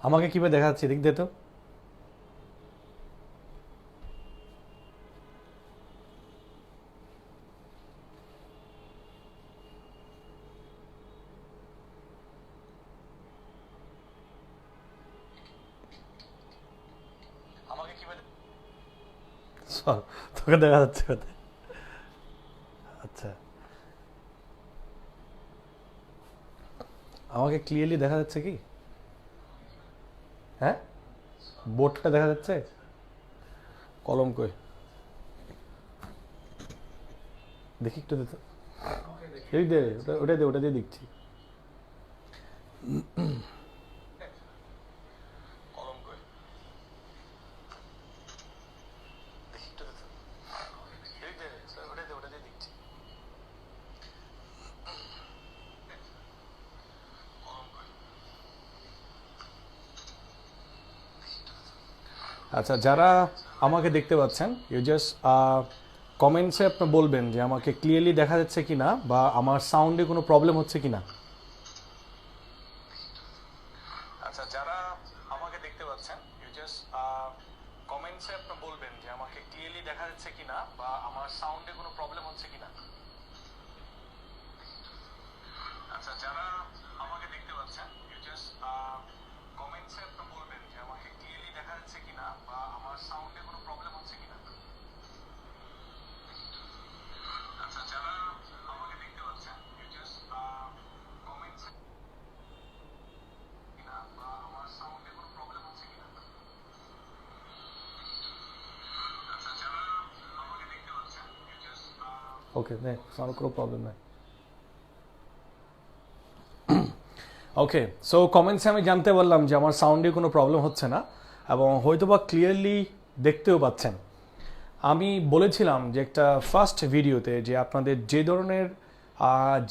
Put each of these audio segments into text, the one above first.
আমাকে কিভাবে দেখা যাচ্ছে এদিক দিয়ে তো তোকে দেখা যাচ্ছে কোথায়? আচ্ছা, আমাকে ক্লিয়ারলি দেখা যাচ্ছে কি? হ্যাঁ, বোর্ডটা দেখা যাচ্ছে? কলম কই দেখি একটু দিতে। এই দে, ওটা দিয়ে দেখছি। কলম কই দেখি একটু দিতে। এই দে, ওটা দিয়ে দেখছি। কলম কই? আচ্ছা, যারা আমাকে দেখতে পাচ্ছেন ইউ জাস্ট কমেন্টসে আপনি বলবেন যে আমাকে ক্লিয়ারলি দেখা যাচ্ছে কিনা বা আমার সাউন্ডে কোনো প্রবলেম হচ্ছে কিনা। আচ্ছা, যারা আমাকে দেখতে পাচ্ছেন ইউ জাস্ট কমেন্টসে আপনি বলবেন যে আমাকে ক্লিয়ারলি দেখা যাচ্ছে কিনা বা আমার সাউন্ডে কোনো প্রবলেম হচ্ছে কিনা। আচ্ছা, যারা আমাকে দেখতে পাচ্ছেন ইউ জাস্ট কমেন্টসে আপনি বলবেন যে আমাকে ক্লিয়ারলি দেখা যাচ্ছে কিনা বা আমার সাউন্ডে কোনো প্রবলেম হচ্ছে কিনা। আচ্ছা, যারা আমাকে দেখতে পাচ্ছেন ইউ জাস্ট কমেন্টসে কিনা বা আমার সাউন্ডে কোনো প্রবলেম হচ্ছে কিনা। আচ্ছা, যারা আমাকে দেখতে পাচ্ছেন ইউ জাস্ট ওকে, নে সাউন্ড কোনো প্রবলেম নাই। ওকে, সো কমেন্টসে আমি জানতে পারলাম যে আমার সাউন্ডে কোনো প্রবলেম হচ্ছে না এবং হয়তোবা ক্লিয়ারলি দেখতেও পাচ্ছেন। আমি বলেছিলাম যে একটা ফার্স্ট ভিডিওতে যে আপনাদের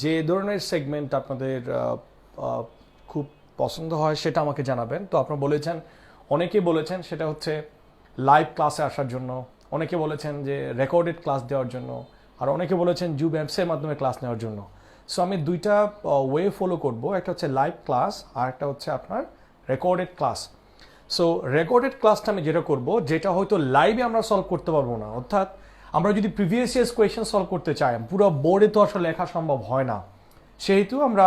যে ধরনের সেগমেন্ট আপনাদের খুব পছন্দ হয় সেটা আমাকে জানাবেন। তো আপনারা বলেছেন, অনেকেই বলেছেন সেটা হচ্ছে লাইভ ক্লাসে আসার জন্য, অনেকে বলেছেন যে রেকর্ডেড ক্লাস দেওয়ার জন্য, আর অনেকে বলেছেন জুম অ্যাপসের মাধ্যমে ক্লাস নেওয়ার জন্য। সো আমি দুইটা ওয়ে ফলো করব, একটা হচ্ছে লাইভ ক্লাস আর একটা হচ্ছে আপনার রেকর্ডেড ক্লাস। সো রেকর্ডেড ক্লাসটা আমি যেটা করব, যেটা হয়তো লাইভে আমরা সলভ করতে পারবো না, অর্থাৎ আমরা যদি প্রিভিয়াস ইয়ার্স কোয়েশ্চেন সলভ করতে চাই পুরো বোর্ডে তো আসলে লেখা সম্ভব হয় না, সেহেতু আমরা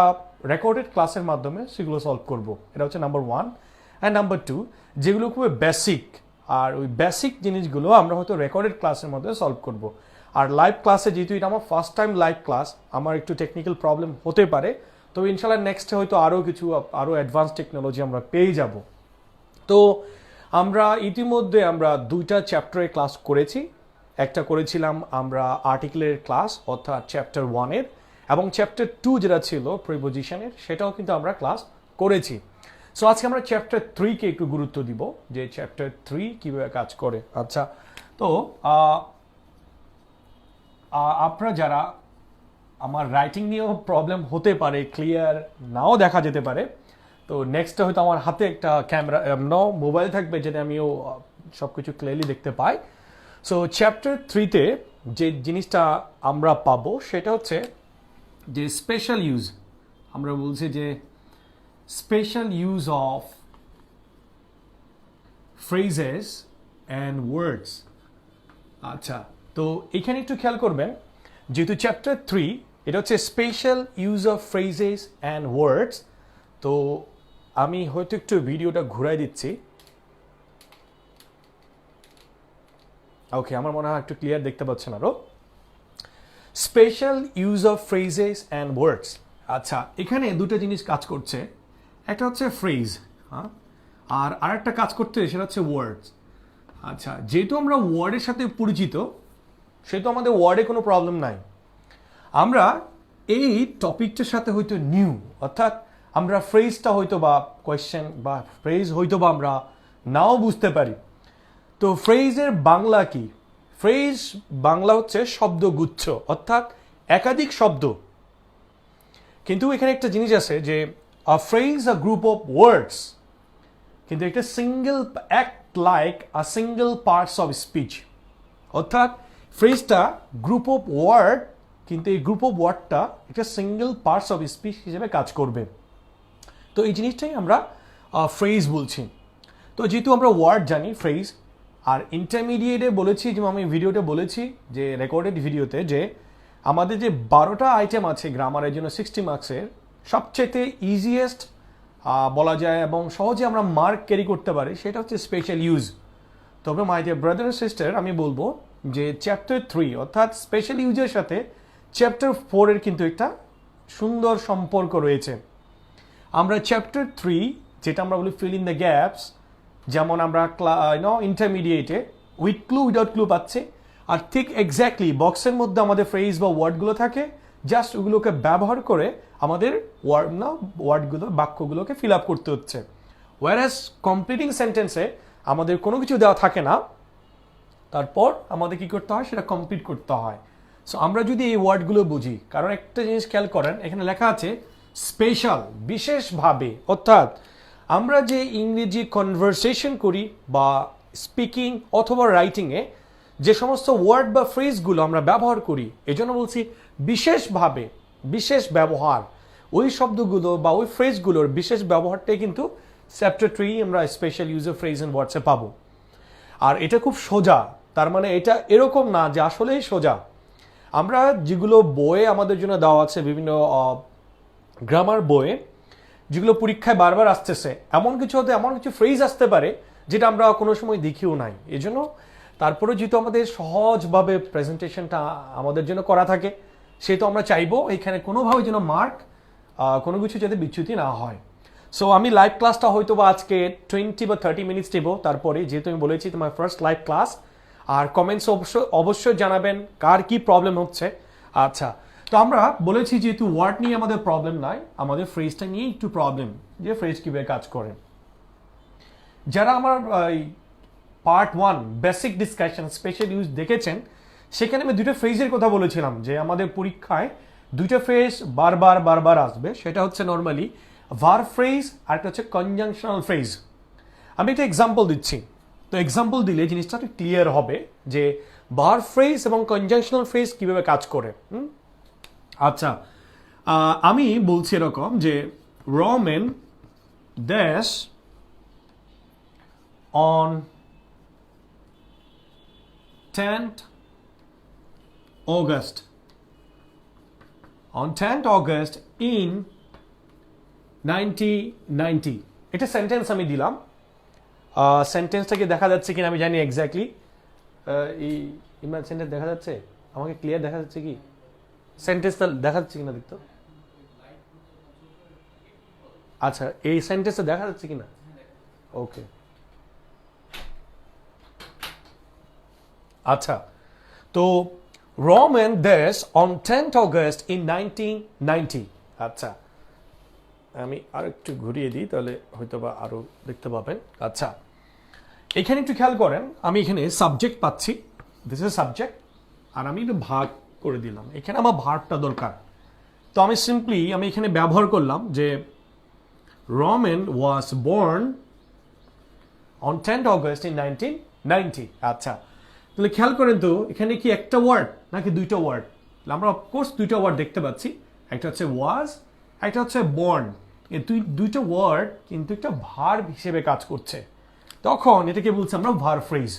রেকর্ডেড ক্লাসের মাধ্যমে সেগুলো সলভ করব। এটা হচ্ছে number one. And number two, যেগুলো খুবই বেসিক, আর ওই বেসিক জিনিসগুলো আমরা হয়তো রেকর্ডেড ক্লাসের মধ্যে সলভ করব। আর লাইভ ক্লাসে যেহেতু এটা আমার ফার্স্ট টাইম লাইভ ক্লাস, আমার একটু টেকনিক্যাল প্রবলেম হতে পারে, তবে ইনশাল্লাহ নেক্সটে হয়তো আরও অ্যাডভান্স টেকনোলজি আমরা পেয়ে যাব। তো ইতিমধ্যে আমরা দুইটা চ্যাপ্টারে ক্লাস করেছি। একটা করেছিলাম আমরা আর্টিকেলের ক্লাস, অর্থাৎ চ্যাপ্টার 1-এর, এবং চ্যাপ্টার 2 যেটা ছিল প্রিপোজিশনের, সেটাও কিন্তু আমরা ক্লাস করেছি। সো আজকে আমরা চ্যাপ্টার 3-কে একটু গুরুত্ব দিব, যে চ্যাপ্টার 3 কীভাবে কাজ করে। আচ্ছা, তো আপনারা যারা, আমার রাইটিং নিয়েও প্রবলেম হতে পারে, ক্লিয়ার নাও দেখা যেতে পারে, তো নেক্সটে হয়তো আমার হাতে একটা ক্যামেরা মোবাইল থাকবে, যেটা আমিও সব কিছু ক্লিয়ারলি দেখতে পাই। সো চ্যাপ্টার 3-তে যে জিনিসটা আমরা পাবো সেটা হচ্ছে যে স্পেশাল ইউজ। আমরা বলছি যে special use of phrases and words. আচ্ছা, তো এখানে একটু খেয়াল করবেন, যেহেতু চ্যাপ্টার 3 এটা হচ্ছে special use of phrases and words, তো আমি হয়তো একটু ভিডিওটা ঘুরাই দিচ্ছি। ওকে, আমার মনে হয় একটু ক্লিয়ার দেখতে পাচ্ছেন আরো। Special use of phrases and words. আচ্ছা, এখানে দুটো জিনিস কাজ করছে, একটা হচ্ছে ফ্রেজ, হ্যাঁ, আর আরেকটা কাজ করতে সেটা হচ্ছে ওয়ার্ডস। আচ্ছা, যেহেতু আমরা ওয়ার্ডের সাথে পরিচিত, সেহেতু আমাদের ওয়ার্ডে কোনো প্রবলেম নাই। আমরা এই টপিকটার সাথে হয়তো নিউ, অর্থাৎ আমরা ফ্রেজটা হয়তো বা কোয়েশ্চেন বা ফ্রেজ হয়তো বা আমরা নাও বুঝতে পারি। তো ফ্রেজের বাংলা কি? ফ্রেজ বাংলা হচ্ছে শব্দগুচ্ছ, অর্থাৎ একাধিক শব্দ। কিন্তু এখানে একটা জিনিস আছে যে আ phrase a group of words, কিন্তু একটা single act like a single parts of speech, অর্থাৎ ফ্রেজটা গ্রুপ অফ ওয়ার্ড, কিন্তু এই গ্রুপ অফ ওয়ার্ডটা একটা সিঙ্গেল পার্টস অফ স্পিচ হিসেবে কাজ করবে। তো এই জিনিসটাই আমরা ফ্রেজ বলছি। তো যেহেতু আমরা ওয়ার্ড জানি ফ্রেজ, আর ইন্টারমিডিয়েটে বলেছি, যে আমি ভিডিওতে বলেছি যে রেকর্ডেড ভিডিওতে, যে আমাদের যে 12টা আইটেম আছে গ্রামারের জন্য 60 মার্কসের, সবচেয়ে ইজিয়েস্ট বলা যায় এবং সহজে আমরা মার্ক ক্যারি করতে পারি সেটা হচ্ছে স্পেশাল ইউজ। তবে my dear brother and sister, আমি বলবো যে চ্যাপ্টার 3 অর্থাৎ স্পেশাল ইউজের সাথে চ্যাপ্টার 4 এর কিন্তু একটা সুন্দর সম্পর্ক রয়েছে। আমরা চ্যাপ্টার 3, যেটা আমরা বলি ফিল ইন দ্য গ্যাপস, যেমন আমরা ইন্টারমিডিয়েটে উইথ ক্লু উইদাউট ক্লু পাচ্ছি, আর ঠিক এক্স্যাক্টলি বক্সের মধ্যে আমাদের ফ্রেজ বা ওয়ার্ডগুলো থাকে, জাস্ট ওগুলোকে ব্যবহার করে আমাদের ওয়ার্ডগুলো বাক্যগুলোকে ফিল আপ করতে হচ্ছে। ওয়ারাস কমপ্লিটিং সেন্টেন্সে আমাদের কোনো কিছু দেওয়া থাকে না, তারপর আমাদের কি করতে হয় সেটা কমপ্লিট করতে হয়। সো আমরা যদি এই ওয়ার্ডগুলো বুঝি, কারণ একটা জিনিস খেয়াল করেন, এখানে লেখা আছে স্পেশাল, বিশেষভাবে, অর্থাৎ আমরা যে ইংরেজি কনভারসেশন করি বা স্পিকিং অথবা রাইটিংয়ে যে সমস্ত ওয়ার্ড বা ফ্রেজগুলো আমরা ব্যবহার করি, এজন্য বলছি বিশেষভাবে, বিশেষ ব্যবহার, ওই শব্দগুলো বা ওই ফ্রেজগুলোর বিশেষ ব্যবহারটাই কিন্তু চ্যাপ্টার 3 আমরা স্পেশাল ইউজার ফ্রেজ এন্ড ওয়ার্ডসে পাবো। আর এটা খুব সোজা, তার মানে এটা এরকম না যে আসলেই সোজা। আমরা যেগুলো বইয়ে আমাদের জন্য দেওয়া আছে, বিভিন্ন গ্রামার বইয়ে, যেগুলো পরীক্ষায় বারবার আসতেছে, এমন কিছু ফ্রেজ আসতে পারে যেটা আমরা কোনো সময় দেখিও নাই। এজন্য তারপরে যেহেতু আমাদের সহজভাবে প্রেজেন্টেশনটা আমাদের জন্য করা থাকে, সেহেতু আমরা চাইবো এখানে কোনোভাবে যেন মার্ক কোনো কিছু যাতে বিচ্যুতি না হয়। সো আমি লাইভ ক্লাসটা হয়তো বা আজকে 20 বা 30 মিনিটস দেবো, তারপরে যেহেতু আমি বলেছি তোমার ফার্স্ট লাইভ ক্লাস। আর কমেন্টস অবশ্যই জানাবেন কার কি প্রবলেম হচ্ছে। আচ্ছা, তো আমরা বলেছি যেহেতু ওয়ার্ড নিয়ে আমাদের প্রবলেম নাই, আমাদের ফ্রেজটা নিয়ে একটু প্রবলেম, যে ফ্রেজ কীভাবে কাজ করে। যারা আমার part 1 basic discussion special use দেখেছেন, সেখানে আমি দুটো ফ্রেজের কথা বলেছিলাম যে আমাদের পরীক্ষায় দুটো ফ্রেজ বারবার আসবে। সেটা হচ্ছে নর্মালি ভার্ব ফ্রেজ, আর একটা হচ্ছে কনজাংশনাল ফ্রেজ। আমি একটা এক্সাম্পল দিচ্ছি, তো এক্সাম্পল দিলে জিনিসটা একটু ক্লিয়ার হবে যে ভার্ব ফ্রেজ এবং কনজাংশনাল ফ্রেজ কিভাবে কাজ করে। আচ্ছা, আমি বলছি এরকম যে Ramen dash on 10th August in 1990। এটা সেন্টেন্স আমি দিলাম, সেন্টেন্সটাকে দেখা যাচ্ছে কিনা আমি জানি এক্স্যাক্টলি। ইমরান, সেন্টেন্স দেখা যাচ্ছে? আমাকে ক্লিয়ার দেখা যাচ্ছে কি? সেন্টেন্সটা দেখা যাচ্ছে কিনা দেখতো। আচ্ছা, এই সেন্টেন্সটা দেখা যাচ্ছে কিনা? ওকে, আচ্ছা। তো রমেন দেশ অন 10th August in 1990। আচ্ছা, আমি আর একটু ঘুরিয়ে দিই, তাহলে হয়তো বা আরো দেখতে পাবেন। আচ্ছা, এখানে একটু খেয়াল করেন, আমি এখানে সাবজেক্ট পাচ্ছি, দিস ইজ সাবজেক্ট, আর আমি একটু ভাগ করে দিলাম। এখানে আমার ভার্বটা দরকার, তো আমি সিম্পলি এখানে ব্যবহার করলাম যে Ramen was born on 10th August in 1990। আচ্ছা, তাহলে খেয়াল করেন তো এখানে কি একটা ওয়ার্ড নাকি দুইটা ওয়ার্ড? আমরা অফকোর্স দুইটা ওয়ার্ড দেখতে পাচ্ছি, একটা হচ্ছে ওয়াজ, একটা হচ্ছে বর্ন। এই দুইটা ওয়ার্ড কিন্তু একটা ভার্ব হিসেবে কাজ করছে, তখন এটাকে বলছি আমরা ভার্ব ফ্রেজ।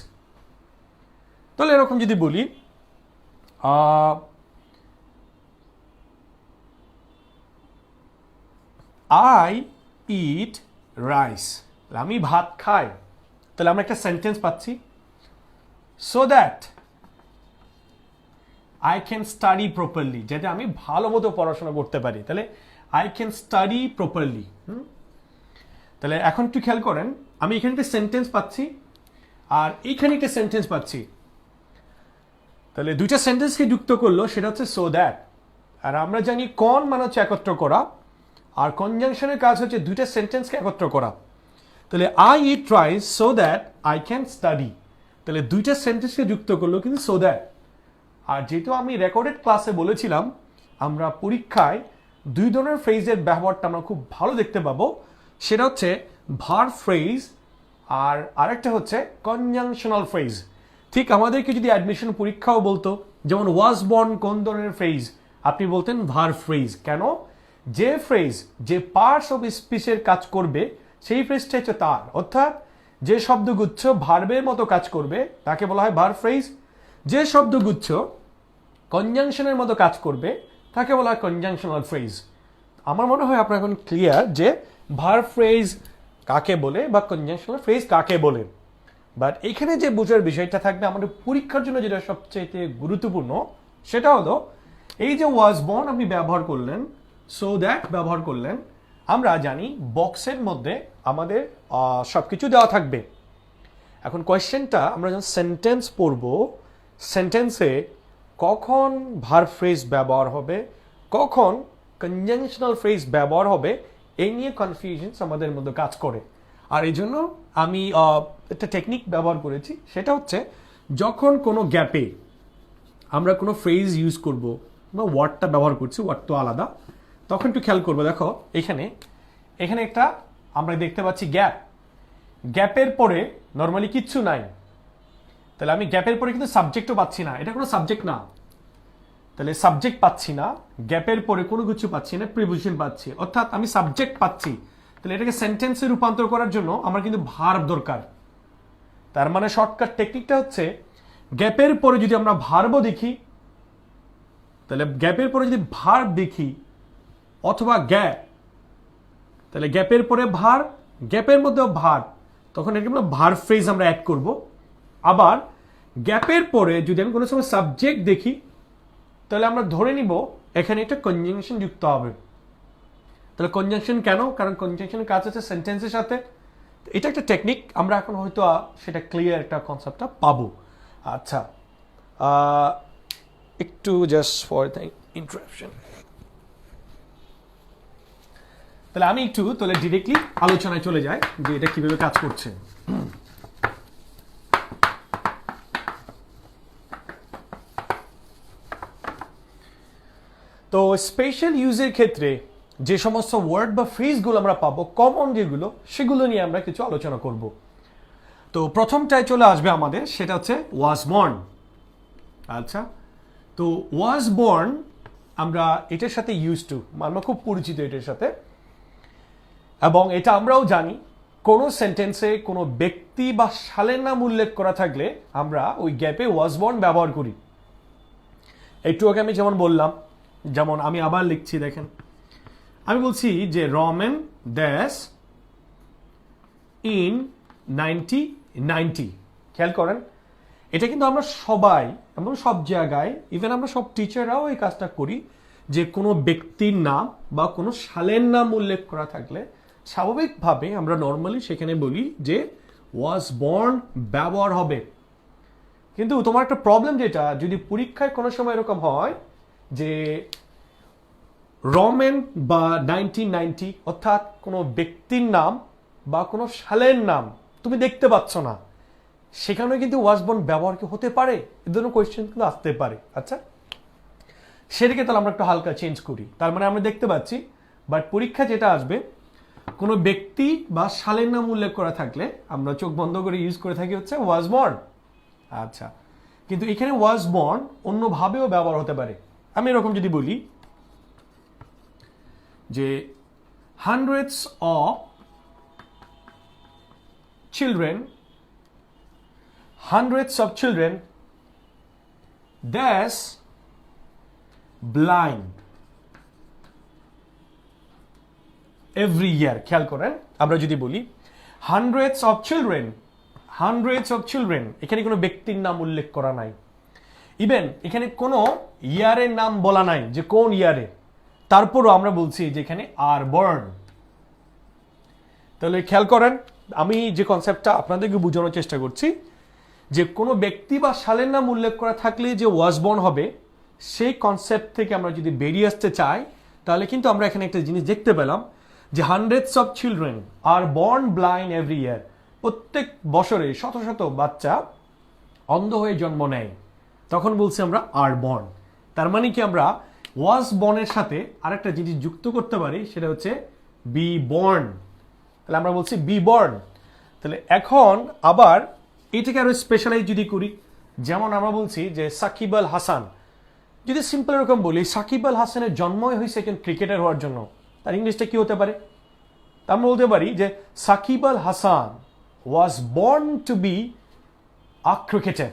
তাহলে এরকম যদি বলি আই ইট রাইস, আমি ভাত খাই, তাহলে আমরা একটা সেন্টেন্স পাচ্ছি, so that I can study properly, যাতে আমি ভালো মতো পড়াশোনা করতে পারি। তাহলে I can study properly। তাহলে এখন একটু খেয়াল করেন, আমি এখানে একটা সেন্টেন্স পাচ্ছি আর এখানে একটা সেন্টেন্স পাচ্ছি, তাহলে দুইটা সেন্টেন্সকে যুক্ত করলো, সেটা হচ্ছে so that। আর আমরা জানি কন মানে হচ্ছে একত্র করা, আর কনজাংশনের কাজ হচ্ছে দুইটা সেন্টেন্সকে একত্র করা। তাহলে I eat rice so that I can study, তাহলে দুইটা সেন্টেন্সকে যুক্ত করলো কিন্তু সো দ্যাট। আর যেহেতু আমি রেকর্ডেড ক্লাসে বলেছিলাম আমরা পরীক্ষায় দুই ধরনের ফ্রেজের ব্যবহারটা আমরা খুব ভালো দেখতে পাবো, সেটা হচ্ছে ভার্ব ফ্রেজ আর আরেকটা হচ্ছে কনজাংশনাল ফ্রেজ। ঠিক আমাদেরকে যদি অ্যাডমিশন পরীক্ষাও বলতো যেমন ওয়াজ বর্ন কোন ধরনের ফ্রেজ, আপনি বলতেন ভার্ব ফ্রেজ। কেন? যে ফ্রেজ যে পার্টস অফ স্পিচের কাজ করবে সেই ফ্রেজটা হচ্ছে তার। অর্থাৎ যে শব্দগুচ্ছ ভার্বের মতো কাজ করবে তাকে বলা হয় ভার্ব ফ্রেজ, যে শব্দগুচ্ছ কনজাংশনের মতো কাজ করবে তাকে বলা হয় কনজাংশনাল ফ্রেজ। আমার মনে হয় আপনার এখন ক্লিয়ার যে ভার্ব ফ্রেজ কাকে বলে বা কনজাংশনাল ফ্রেজ কাকে বলে। বাট এখানে যে বোঝার বিষয়টা থাকবে আমাদের পরীক্ষার জন্য যেটা সবচেয়ে গুরুত্বপূর্ণ সেটা হলো এই যে ওয়াজ বর্ন আপনি ব্যবহার করলেন, সো দ্যাট ব্যবহার করলেন, আমরা জানি বক্সের মধ্যে আমাদের সবকিছু দেওয়া থাকবে। এখন কোয়েশ্চেনটা আমরা যখন সেন্টেন্স পড়ব, সেন্টেন্সে কখন ভার্ব ফ্রেজ ব্যবহার হবে, কখন কনজাংশনাল ফ্রেজ ব্যবহার হবে, এই নিয়ে কনফিউশনস আমাদের মধ্যে কাজ করে। আর এই জন্য আমি একটা টেকনিক ব্যবহার করেছি, সেটা হচ্ছে যখন কোনো গ্যাপে আমরা কোনো ফ্রেজ ইউজ করব বা ওয়ার্ডটা ব্যবহার করছি, ওয়ার্ড তো আলাদা, তখন একটু খেয়াল করবো। দেখো এখানে একটা আমরা দেখতে পাচ্ছি গ্যাপ, গ্যাপের পরে নর্মালি কিচ্ছু নাই, তাহলে আমি গ্যাপের পরে কিন্তু সাবজেক্টও পাচ্ছি না, এটা কোনো সাবজেক্ট না, তাহলে সাবজেক্ট পাচ্ছি না, গ্যাপের পরে কোনো কিছু পাচ্ছি না, প্রিপোজিশন পাচ্ছি, অর্থাৎ আমি সাবজেক্ট পাচ্ছি। তাহলে এটাকে সেন্টেন্সে রূপান্তর করার জন্য আমার কিন্তু ভার্ব দরকার। তার মানে শর্টকাট টেকনিকটা হচ্ছে গ্যাপের পরে যদি আমরা ভার্বও দেখি, তাহলে গ্যাপের পরে যদি ভার্ব দেখি অথবা গ্যাপ, তাহলে গ্যাপের পরে ভার্ব, গ্যাপের মধ্যেও ভার্ব, তখন এটাকে আমরা ভার্ব ফ্রেজ আমরা অ্যাড করব। আবার গ্যাপের পরে যদি আমি কোনো সময় সাবজেক্ট দেখি, তাহলে আমরা ধরে নিব এখানে একটা কনজাংশন যুক্ত হবে। তাহলে কনজাংশন কেন? কারণ কনজাংশনের কাজ আছে সেন্টেন্সের সাথে। এটা একটা টেকনিক, আমরা এখন হয়তো সেটা ক্লিয়ার একটা কনসেপ্টটা পাবো। আচ্ছা, একটু জাস্ট ফর দ্য ইন্টারাপশন, তাহলে আমি একটু তাহলে ডিরেক্টলি আলোচনায় চলে যাই যে এটা কিভাবে কাজ করছে। তো স্পেশাল ইউজের ক্ষেত্রে যে সমস্ত ওয়ার্ড বা ফ্রেজগুলো আমরা পাবো, কমন যেগুলো, সেগুলো নিয়ে আমরা কিছু আলোচনা করব। তো প্রথমটায় চলে আসবে আমাদের, সেটা হচ্ছে ওয়াজ বর্ন। আচ্ছা, তো ওয়াজ বর্ন আমরা এটার সাথে ইউজ টু, আমরা খুব পরিচিত এটার সাথে, এবং এটা আমরাও জানি কোনো সেন্টেন্সে কোনো ব্যক্তি বা সালের নাম উল্লেখ করা থাকলে আমরা ওই গ্যাপে ওয়াজ বর্ন ব্যবহার করি। একটু আগে আমি যেমন বললাম, যেমন আমি আবার লিখছি, দেখেন আমি বলছি যে রমেন ড্যাশ ইন 1990। খেয়াল করেন, এটা কিন্তু আমরা সবাই, আমরা সব জায়গায়, ইভেন আমরা সব টিচাররাও এই কাজটা করি, যে কোনো ব্যক্তির নাম বা কোনো সালের নাম উল্লেখ করা থাকলে স্বাভাবিকভাবে আমরা নর্মালি সেখানে বলি যে ওয়াজ বর্ন ব্যবহার হবে। কিন্তু তোমার একটা প্রবলেম যেটা, যদি পরীক্ষায় কোনো সময় এরকম হয় যে রমেন বা 1990 অর্থাৎ কোনো ব্যক্তির নাম বা কোনো সালের নাম তুমি দেখতে পাচ্ছ না, সেখানে কিন্তু ওয়াজ বর্ন ব্যবহার কি হতে পারে, এ ধরনের কোয়েশ্চেন কিন্তু আসতে পারে। আচ্ছা, সেটাকে তাহলে আমরা একটু হালকা চেঞ্জ করি। তার মানে আমরা দেখতে পাচ্ছি, বাট পরীক্ষা যেটা আসবে, কোনো ব্যক্তি বা সালের নাম উল্লেখ করা থাকলে আমরা চোখ বন্ধ করে ইউজ করে থাকি হচ্ছে ওয়াজ বর্ন। আচ্ছা, কিন্তু এখানে ওয়াজ বর্ন অন্যভাবেও ব্যবহার হতে পারে। আমি এরকম যদি বলি যে hundreds of children dash blind every year। খেয়াল করেন, আমরা যদি বলি hundreds of children, এখানে কোনো ব্যক্তির নাম উল্লেখ করা নাই, ইভেন এখানে কোনো ইয়ারের নাম বলা নাই যে কোন ইয়ারে, তারপরও আমরা বলছি যে এখানে আর বর্ন। তাহলে খেয়াল করেন, আমি যে কনসেপ্টটা আপনাদেরকে বোঝানোর চেষ্টা করছি, যে কোনো ব্যক্তি বা সালের নাম উল্লেখ করা থাকলে যে ওয়াজ বর্ন হবে, সেই কনসেপ্ট থেকে আমরা যদি বেরিয়ে আসতে চাই, তাহলে কিন্তু আমরা এখানে একটা জিনিস দেখতে পেলাম যে hundreds of children are born blind every year। প্রত্যেক বছরে শত শত বাচ্চা অন্ধ হয়ে জন্ম নেয়, তখন বলছি আমরা আর বর্ন। তার মানে কি আমরা ওয়াজ বর্নের সাথে আরেকটা জিনিস যুক্ত করতে পারি, সেটা হচ্ছে বি বর্ন। তাহলে আমরা বলছি বি বর্ন। তাহলে এখন আবার এটাকে আরো স্পেশালাইজ যদি করি, যেমন আমরা বলছি যে সাকিব আল হাসান, যদি সিম্পল এরকম বলি সাকিব আল হাসানের জন্মই হয়েছে একজন ক্রিকেটার হওয়ার জন্য, তার ইংলিশটা কি হতে পারে? আমরা বলতে পারি যে Sakib Al Hasan was born to be a cricketer,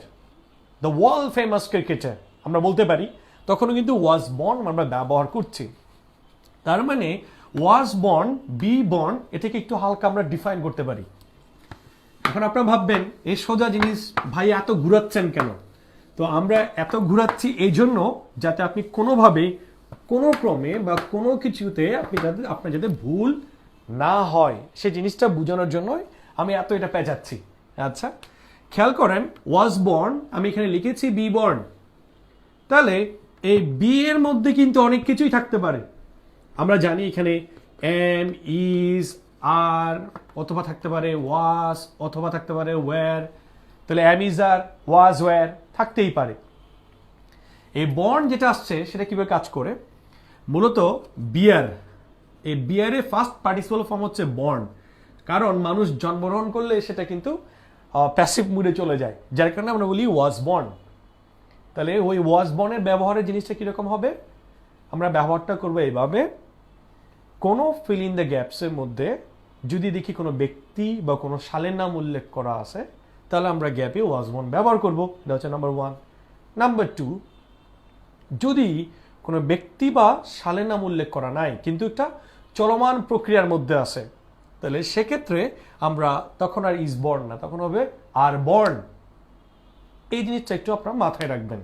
the world famous cricketer আমরা বলতে পারি, তখনও কিন্তু ওয়াজ বর্ন আমরা ব্যবহার করছি। তার মানে ওয়াজ বর্ন, বি বর্ন, এটাকে একটু হালকা আমরা ডিফাইন করতে পারি। এখন আপনারা ভাববেন এই সোজা জিনিস ভাই এত ঘুরাচ্ছেন কেন? তো আমরা এত ঘুরাচ্ছি এই জন্য যাতে আপনি কোনোভাবে কোনো ক্রমে বা কোনো কিছুতে আপনার যাতে ভুল না হয় সেই জিনিসটা বোঝানোর জন্যই আমি এত এটা পেঁচাচ্ছি। আচ্ছা, খেয়াল করেন ওয়াজ বর্ন আমি এখানে লিখেছি বি বর্ন, তাহলে এই বি এর মধ্যে কিন্তু অনেক কিছুই থাকতে পারে। আমরা জানি এখানে এম, ইজ, আর, অথবা থাকতে পারে ওয়াজ, অথবা থাকতে পারে ওয়্যার, তাহলে am, is, are, was, were থাকতেই পারে। এই বর্ন যেটা আসছে সেটা কিভাবে কাজ করে, মূলত বিয়ার, এই বিয়ারের ফার্স্ট পার্টিসিপাল ফর্ম হচ্ছে বর্ন, কারণ মানুষ জন্মগ্রহণ করলে সেটা কিন্তু প্যাসিভ মুডে চলে যায়, যার কারণে আমরা বলি ওয়াজ বর্ন। তাহলে ওই ওয়াজ বর্নের ব্যবহারের জিনিসটা কীরকম হবে, আমরা ব্যবহারটা করবো এইভাবে, কোনো ফিল ইন দ্য গ্যাপসের মধ্যে যদি দেখি কোনো ব্যক্তি বা কোনো সালের নাম উল্লেখ করা আছে তাহলে আমরা গ্যাপে ওয়াজ বর্ন ব্যবহার করবো। এটা হচ্ছে নাম্বার 1। নাম্বার 2, যদি কোনো ব্যক্তি বা সালের নাম উল্লেখ করা নাই কিন্তু একটা চলমান প্রক্রিয়ার মধ্যে আছে, তাহলে সেক্ষেত্রে আমরা তখন আর ইজ বর্ন না, তখন হবে আর বর্ন। এই জিনিসটা একটু আপনারা মাথায় রাখবেন।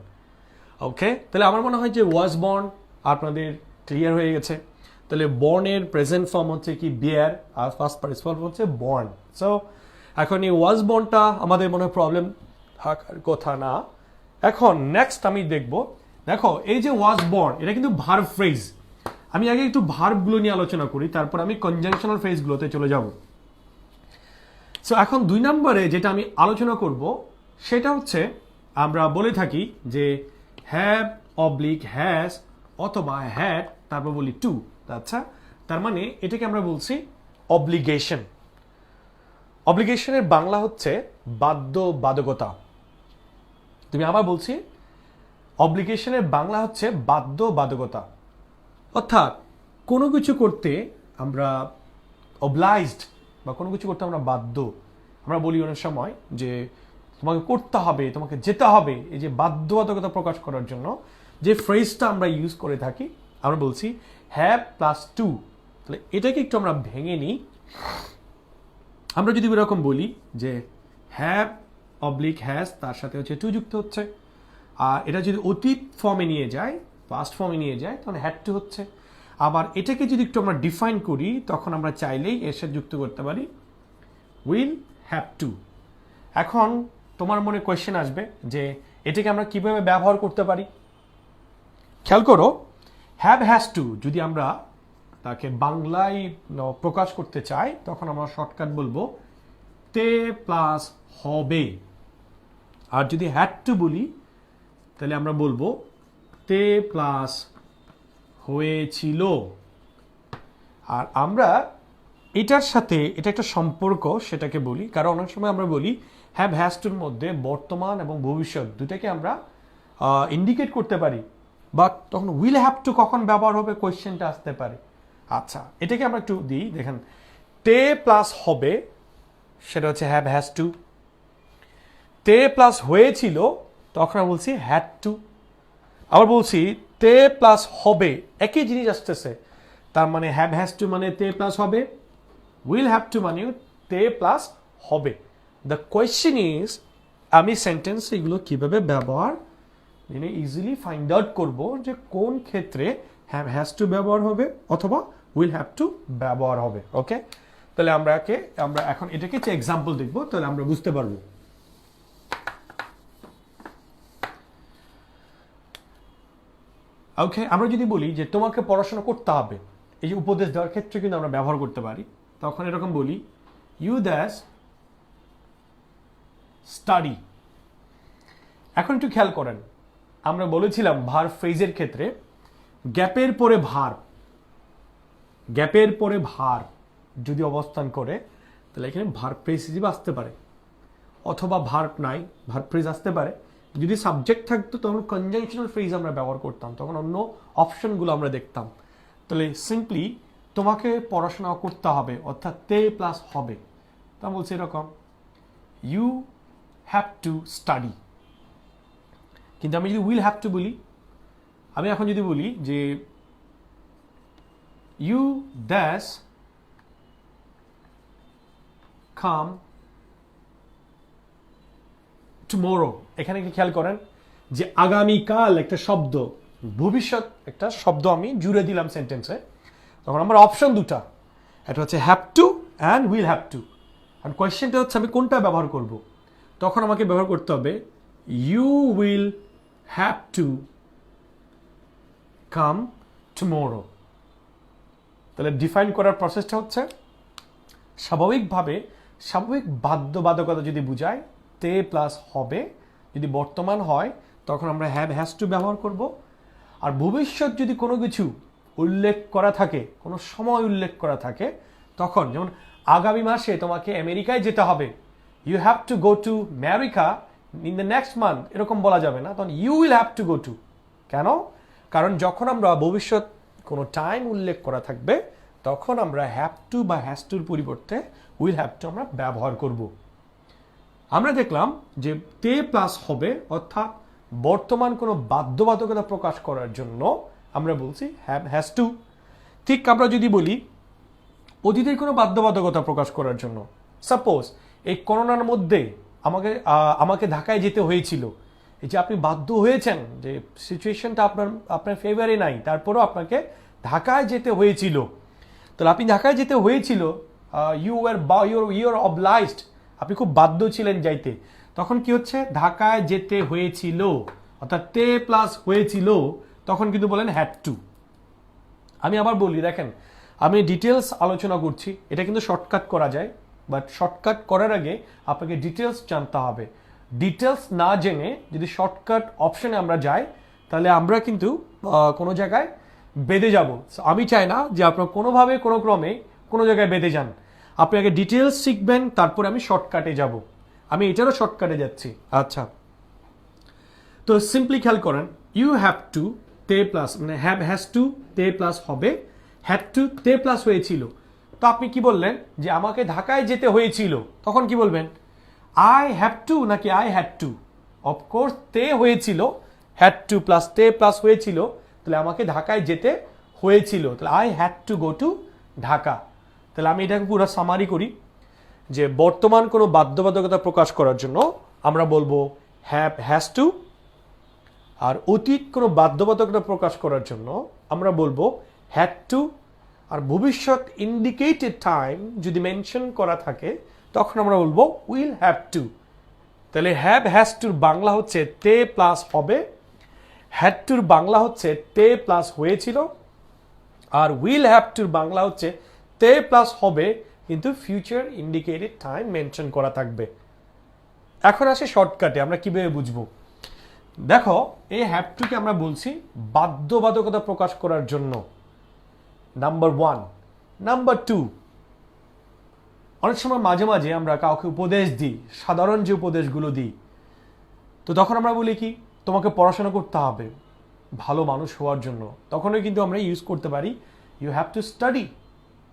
ওকে, তাহলে আমার মনে হয় যে ওয়াজ বর্ন আপনাদের ক্লিয়ার হয়ে গেছে। তাহলে বর্নের প্রেজেন্ট ফর্ম হচ্ছে কি বিয়ার, আর ফার্স্ট পার্টিসিপাল হচ্ছে বর্ন। সো এখন এই ওয়াজ বর্নটা আমাদের মনে হয় প্রবলেম থাকার কথা না। এখন নেক্সট আমি দেখবো, দেখো এই যে ওয়াজ বর্ন এটা কিন্তু ভার্ব ফ্রেজ। আমি আগে একটু ভার্বগুলো নিয়ে আলোচনা করি, তারপর আমি কনজাংশনাল ফ্রেজগুলোতে চলে যাব। সো এখন 2 নম্বরে যেটা আমি আলোচনা করব সেটা হচ্ছে আমরা বলে থাকি যে হ্যাভ অবলিক হ্যাজ অথবা হ্যাড, তারপর বলি টু। আচ্ছা, তার মানে এটাকে আমরা বলছি অব্লিগেশন। অব্লিগেশনের বাংলা হচ্ছে বাধ্যবাধকতা। তুমি আবার বলছি, অব্লিগেশনের বাংলা হচ্ছে বাধ্যবাধকতা। অর্থাৎ কোনো কিছু করতে আমরা অবলাইজড বা কোনো কিছু করতে আমরা বাধ্য। আমরা বলি অনেক সময় যে তোমাকে করতে হবে, তোমাকে যেতে হবে, এই যে বাধ্যবাধকতা প্রকাশ করার জন্য যে ফ্রেজটা আমরা ইউজ করে থাকি আমরা বলছি হ্যাভ প্লাস টু। তাহলে এটাকে একটু আমরা ভেঙে নিই। আমরা যদি এরকম বলি যে হ্যাভ অবলিক হ্যাজ, তার সাথে হচ্ছে টু যুক্ত হচ্ছে, আর এটা যদি অতীত ফর্মে নিয়ে যায়, পাস্ট ফর্মে নিয়ে যায়, তখন হ্যাড টু হচ্ছে। আবার এটাকে যদি একটু আমরা ডিফাইন করি তখন আমরা চাইলেই এর সাথে যুক্ত করতে পারি উইল হ্যাভ টু। এখন তোমার মনে কোয়েশ্চেন আসবে যে এটাকে আমরা কিভাবে ব্যবহার করতে পারি। খেয়াল করো, হ্যাভ হ্যাজ টু যদি আমরা তাকে বাংলায় প্রকাশ করতে চাই তখন আমরা শর্টকাট বলবো তে প্লাস হবে। আর যদি হ্যাড টু বলি তাহলে আমরা বলবো তে প্লাস হয়েছিল। আর আমরা এটার সাথে এটা একটা সম্পর্ক সেটাকে বলি, কারণ অনেক সময় আমরা বলি হ্যাভ হ্যাজ টুর মধ্যে বর্তমান এবং ভবিষ্যৎ দুটাকে আমরা ইন্ডিকেট করতে পারি, বাট তখন উইল হ্যাভ টু কখন ব্যবহার হবে কোয়েশ্চেনটা আসতে পারে। আচ্ছা, এটাকে আমরা একটু দিই, দেখেন তে প্লাস হবে সেটা হচ্ছে হ্যাভ হ্যাজ টু, তে প্লাস হয়েছিল তখন আমরা বলছি হ্যাড টু। আবার বলছি তে প্লাস হবে, একই জিনিস আসতেছে, তার মানে হ্যাভ হ্যাজ টু মানে তে প্লাস হবে, উইল হ্যাভ টু মানে তে প্লাস হবে। দ্য কোয়েশ্চেন ইজ আমি সেন্টেন্স এগুলো কিভাবে ব্যবহার ইজিলি ফাইন্ড আউট করবো যে কোন ক্ষেত্রে হ্যাভ হ্যাজ টু ব্যবহার হবে অথবা উইল হ্যাভ টু ব্যবহার হবে। ওকে, তাহলে আমরা এখন এটাকে যে এক্সাম্পল দেখবো তাহলে আমরা বুঝতে পারবো। ওকে, আমরা যদি বলি যে তোমাকে পড়াশোনা করতে হবে, এই যে উপদেশ দেওয়ার ক্ষেত্রে কিন্তু আমরা ব্যবহার করতে পারি, তখন এরকম বলি ইউ দ্যাস স্টাডি। এখন একটু খেয়াল করেন, আমরা বলেছিলাম ভার্ব ফ্রেজের ক্ষেত্রে গ্যাপের পরে ভার্ব যদি অবস্থান করে তাহলে এখানে ভার্ব ফ্রেজ হিসেবে আসতে পারে, অথবা ভার্ব নাই ভার্ব ফ্রেজ আসতে পারে। যদি সাবজেক্ট থাকতো তখন কনজাংশনাল ফ্রেজ আমরা ব্যবহার করতাম, তখন অন্য অপশনগুলো আমরা দেখতাম। তাহলে সিম্পলি তোমাকে পড়াশোনা করতে হবে, অর্থাৎ তে প্লাস হবে। তা বলছি এরকম, ইউ হ্যাভ টু স্টাডি। কিন্তু আমি যদি উইল হ্যাভ টু বলি, আমি এখন যদি বলি যে ইউ ড্যাশ কাম টুমোরো, এখানে কি খেয়াল করেন যে আগামীকাল একটা শব্দ, ভবিষ্যৎ একটা শব্দ আমি জুড়ে দিলাম সেন্টেন্সে, তখন আমার অপশন দুটা, একটা হচ্ছে have to and will have to. আর কোয়েশ্চেনটা হচ্ছে আমি কোনটা ব্যবহার করব, তখন আমাকে ব্যবহার করতে হবে you will have to come tomorrow. তাহলে ডিফাইন করার প্রসেসটা হচ্ছে স্বাভাবিকভাবে, স্বাভাবিক বাধ্যবাধকতা যদি বুঝায় তে প্লাস হবে, যদি বর্তমান হয় তখন আমরা হ্যাভ হ্যাজ টু ব্যবহার করব। আর ভবিষ্যৎ যদি কোনো কিছু উল্লেখ করা থাকে, কোনো সময় উল্লেখ করা থাকে, তখন যেমন আগামী মাসে তোমাকে আমেরিকায় যেতে হবে, you have to go to America in the next month, এরকম বলা যাবে না, তখন you will have to go to. কেন? কারণ যখন আমরা ভবিষ্যৎ কোনো টাইম উল্লেখ করা থাকবে, তখন আমরা হ্যাভ টু বা হ্যাজ টুর পরিবর্তে উইল হ্যাভ টু আমরা ব্যবহার করব। আমরা দেখলাম যে তে প্লাস হবে, অর্থাৎ বর্তমান কোনো বাধ্যবাধকতা প্রকাশ করার জন্য আমরা বলছি হ্যাভ হ্যাজ টু। ঠিক আমরা যদি বলি অতীতের কোনো বাধ্যবাধকতা প্রকাশ করার জন্য, সাপোজ এই করোনার মধ্যে আমাকে ঢাকায় যেতে হয়েছিল, এই যে আপনি বাধ্য হয়েছেন, যে সিচুয়েশনটা আপনার ফেভারে নাই, তারপরেও আপনাকে ঢাকায় যেতে হয়েছিল, তাহলে আপনি ঢাকায় যেতে হয়েছিল, ইউর অবলাইজড, আপনি খুব বাধ্য ছিলেন যাইতে, তখন কি হচ্ছে ঢাকায় যেতে হয়েছিল, অর্থাৎ তে প্লাস হয়েছিল, তখন কিন্তু বলেন হ্যাড টু। আমি আবার বলি, দেখেন আমি ডিটেলস আলোচনা করছি, এটা কিন্তু শর্টকাট করা যায়, বাট শর্টকাট করার আগে আপনাকে ডিটেলস জানতে হবে। ডিটেলস না জেনে যদি শর্টকাট অপশনে আমরা যাই, তাহলে আমরা কিন্তু কোনো জায়গায় বেঁধে যাব। আমি চাই না যে আপনার কোনোভাবে কোনো ক্রমে কোনো জায়গায় বেঁধে যান। আপনি আগে ডিটেলস শিখবেন, তারপরে আমি শর্টকাটে যাব। আমি এটারও শর্টকাটে যাচ্ছি। আচ্ছা, তো সিম্পলি খেয়াল করেন, ইউ হ্যাভ টু তে প্লাস, মানে হ্যাভ হ্যাজ টু তে প্লাস হবে, হ্যাড টু তে প্লাস হয়েছিল। তো আপনি কি বললেন যে আমাকে ঢাকায় যেতে হয়েছিল, তখন কি বলবেন আই হ্যাভ টু নাকি আই হ্যাড টু? অফকোর্স তে হয়েছিল, হ্যাড টু প্লাস তে প্লাস হয়েছিল, তাহলে আমাকে ঢাকায় যেতে হয়েছিল, তাহলে I had to go to Dhaka. তাহলে আমি এটাকে পুরো সামারি করি যে বর্তমান কোনো বাধ্যবাধকতা প্রকাশ করার জন্য আমরা বলবো হ্যাভ হ্যাজ টু, আর অতীত কোনো বাধ্যবাধকতা প্রকাশ করার জন্য আমরা বলবো হ্যাড টু, আর ভবিষ্যৎ ইন্ডিকেটেড টাইম যদি মেনশন করা থাকে তখন আমরা বলবো উইল হ্যাভ টু। তাহলে হ্যাভ হ্যাজ টুর বাংলা হচ্ছে তে প্লাস হবে, হ্যাড টুর বাংলা হচ্ছে তে প্লাস হয়েছিল, আর উইল হ্যাভ টুর বাংলা হচ্ছে তে প্লাস হবে, কিন্তু ফিউচার ইন্ডিকেটেড টাইম মেনশন করা থাকবে। এখন আসে শর্টকাটে আমরা কিভাবে বুঝবো। দেখো এই হ্যাভ টুকে আমরা বলছি বাধ্যবাধকতা প্রকাশ করার জন্য, নাম্বার ওয়ান। নাম্বার টু, অনেক সময় মাঝে মাঝে আমরা কাউকে উপদেশ দিই, সাধারণ যে উপদেশগুলো দিই, তো তখন আমরা বলি কি তোমাকে পড়াশোনা করতে হবে ভালো মানুষ হওয়ার জন্য, তখনই কিন্তু আমরা ইউজ করতে পারি ইউ হ্যাভ টু স্টাডি।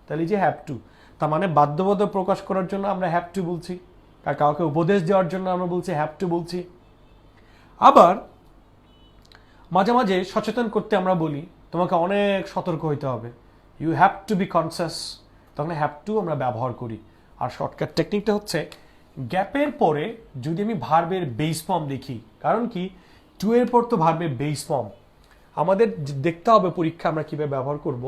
তাহলে যে হ্যাভ টু, তার মানে বাধ্যবাধকতা প্রকাশ করার জন্য আমরা হ্যাভ টু বলছি, আর কাউকে উপদেশ দেওয়ার জন্য আমরা বলছি হ্যাভ টু বলছি। আবার মাঝে মাঝে সচেতন করতে আমরা বলি তোমাকে অনেক সতর্ক হইতে হবে, you have to be conscious, তখন হ্যাভ টু আমরা ব্যবহার করি। আর শর্টকাট টেকনিকটা হচ্ছে গ্যাপের পরে যদি আমি ভার্বের বেস ফর্ম দেখি, কারণ কি টু এর পর তো ভার্বের বেস ফর্ম, আমাদের দেখতে হবে পরীক্ষা আমরা কিভাবে ব্যবহার করব।